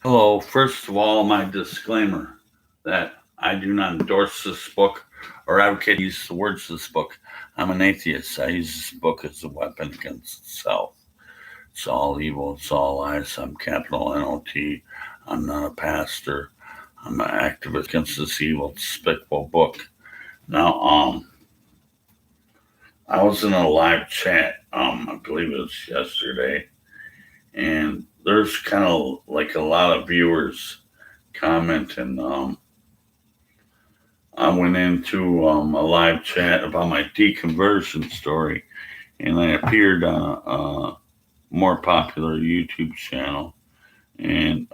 Hello, first of all, my disclaimer that I do not endorse this book or advocate use the words of this book. I'm an atheist. I use this book as a weapon against itself. It's all evil, it's all lies. I'm capital NOT. I'm not a pastor. I'm an activist against this evil, despicable book. Now, I was in a live chat, I believe it was yesterday, and there's kind of like a lot of viewers commenting. I went into a live chat about my deconversion story, and I appeared on a more popular YouTube channel, and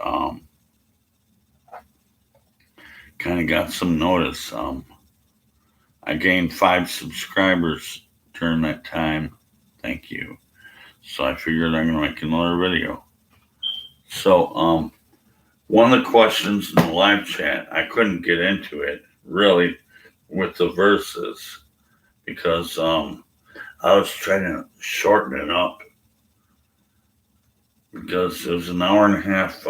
kind of got some notice. I gained 5 subscribers during that time. Thank you. So I figured I'm gonna make another video. So one of the questions in the live chat, I couldn't get into it really with the verses because I was trying to shorten it up because it was an hour and a half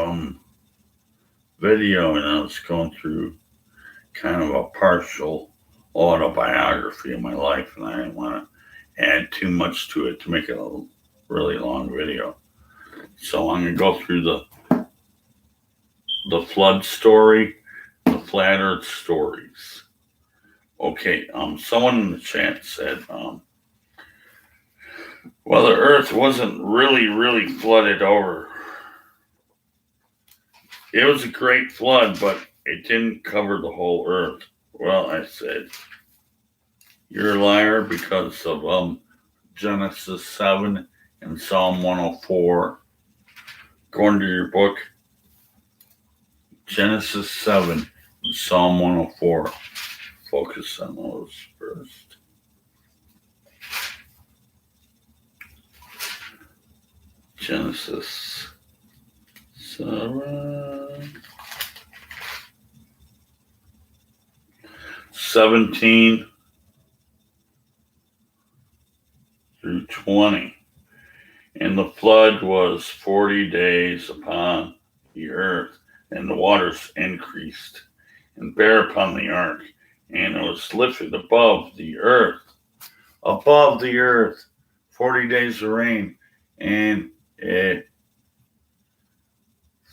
video, and I was going through kind of a partial autobiography of my life, and I didn't want to add too much to it to make it a really long video. So I'm gonna go through the flood story, the flat Earth stories. Okay, someone in the chat said, well, the Earth wasn't really flooded over. It was a great flood, but it didn't cover the whole Earth. Well, I said, you're a liar because of Genesis 7 and Psalm 104. According to your book, Genesis 7 and Psalm 104. Focus on those first. Genesis 7. 17 through 20. And the flood was 40 days upon the earth, and the waters increased and bare upon the ark, and it was lifted above the earth. Above the earth, 40 days of rain, and it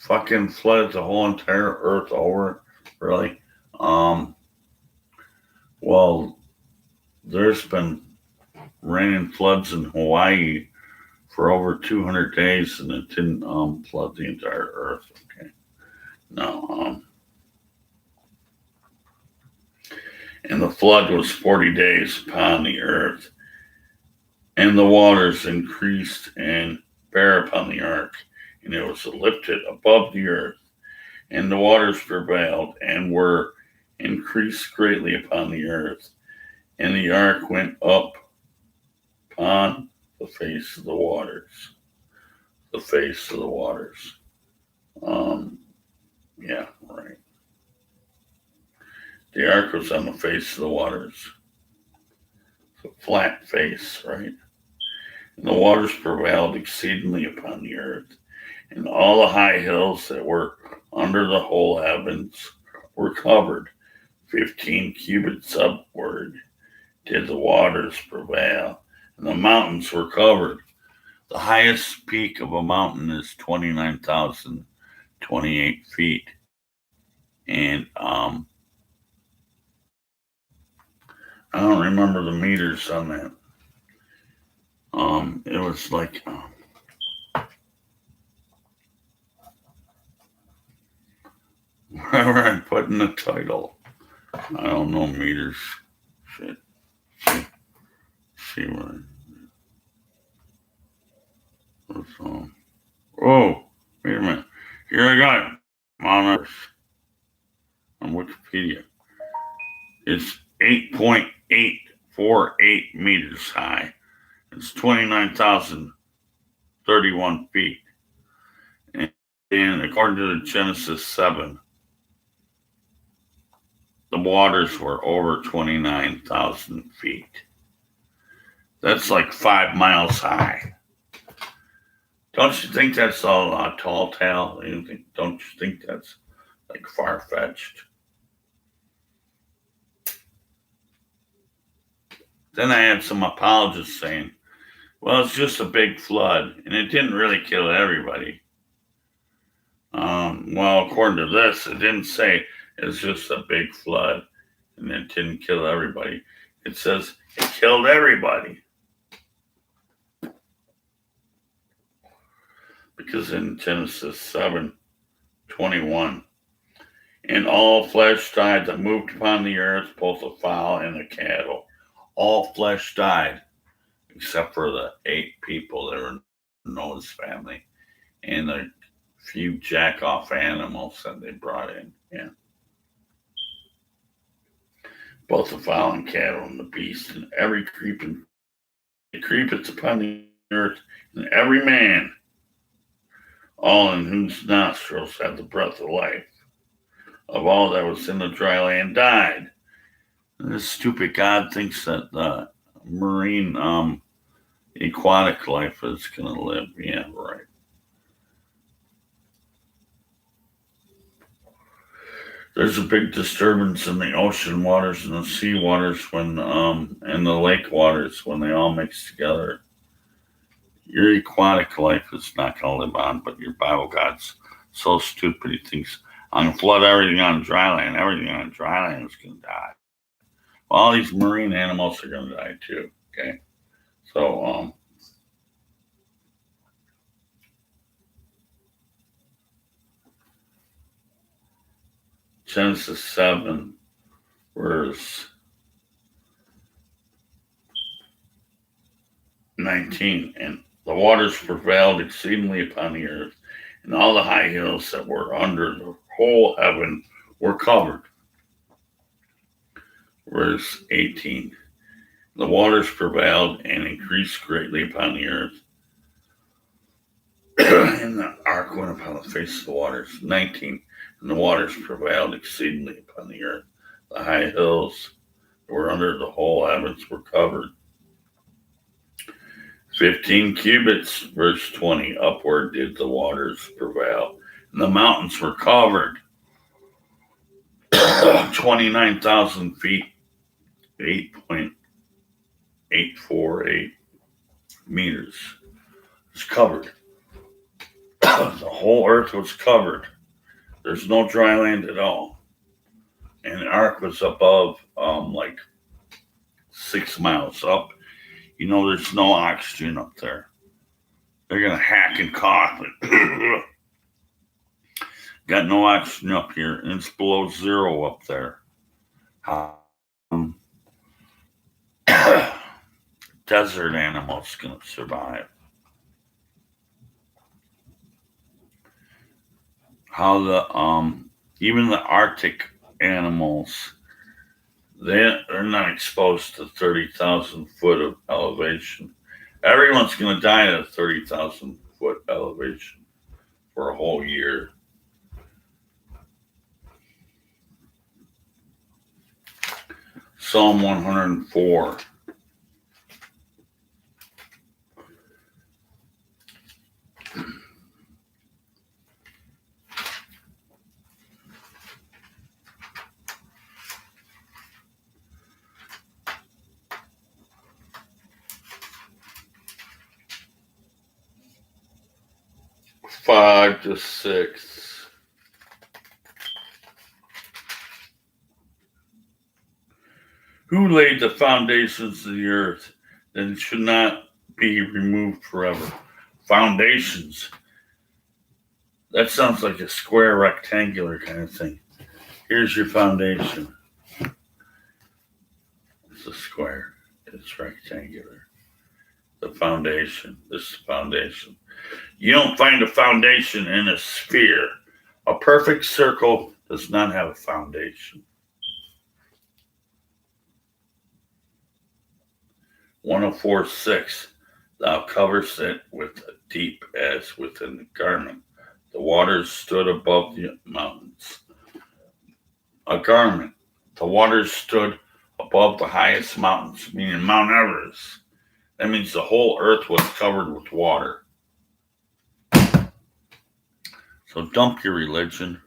fucking flooded the whole entire earth over. Really? Well, there's been rain and floods in Hawaii for over 200 days, and it didn't flood the entire earth. Okay. No. And the flood was 40 days upon the earth, and the waters increased and bare upon the ark, and it was lifted above the earth, and the waters prevailed and were increased greatly upon the earth, and the ark went up upon the face of the waters. The face of the waters. Yeah, right. The ark was on the face of the waters. It's a flat face, right? And the waters prevailed exceedingly upon the earth, and all the high hills that were under the whole heavens were covered. 15 cubits upward did the waters prevail, and the mountains were covered. The highest peak of a mountain is 29,028 feet. And I don't remember the meters on that. It was like wherever I put in the title. I don't know meters. Shit. See what oh, wait a minute. Here I got it. On Wikipedia. It's 8.848 meters high. It's 29,031 feet. And according to the Genesis 7, the waters were over 29,000 feet. That's like 5 miles high. Don't you think that's all tall tale? Don't you think that's like far fetched? Then I had some apologists saying, well, it's just a big flood, and it didn't really kill everybody. Well, according to this, it didn't say it's just a big flood, and it didn't kill everybody. It says it killed everybody. Because in Genesis 7:21, and all flesh died that moved upon the earth, both the fowl and the cattle. All flesh died, except for the 8 people that were Noah's family and the few jack off animals that they brought in. Yeah. Both the fowl and cattle and the beast and every creeping it creepeth upon the earth, and every man, all in whose nostrils had the breath of life, of all that was in the dry land died. And this stupid God thinks that the marine aquatic life is going to live. Yeah, right. There's a big disturbance in the ocean waters and the sea waters when and the lake waters when they all mix together. Your aquatic life is not going to live on, but your Bible God's so stupid he thinks I'm going to flood everything on dry land. Everything on dry land is going to die. Well, all these marine animals are going to die too. Okay, so Genesis 7, verse 19, and the waters prevailed exceedingly upon the earth, and all the high hills that were under the whole heaven were covered. Verse 18, the waters prevailed and increased greatly upon the earth, and the ark went upon the face of the waters. 19, and the waters prevailed exceedingly upon the earth. The high hills that were under the whole heavens were covered. 15 cubits, verse 20, upward did the waters prevail, and the mountains were covered. 29,000 feet, 8.848 meters. It's covered. The whole earth was covered. There's no dry land at all. And the ark was above like 6 miles up. You know, there's no oxygen up there. They're going to hack and cough. Got no oxygen up here, and it's below zero up there. Desert animals going to survive. How the even the Arctic animals, they're not exposed to 30,000 foot of elevation. Everyone's going to die at a 30,000 foot elevation for a whole year. Psalm 104. Five to six. Who laid the foundations of the earth that it should not be removed forever? Foundations. That sounds like a square rectangular kind of thing. Here's your foundation. It's a square. It's rectangular. The foundation. This is the foundation. You don't find a foundation in a sphere. A perfect circle does not have a foundation. 104:6. Thou coverest it with a deep as within the garment. The waters stood above the mountains. A garment. The waters stood above the highest mountains, meaning Mount Everest. That means the whole earth was covered with water. So dump your religion,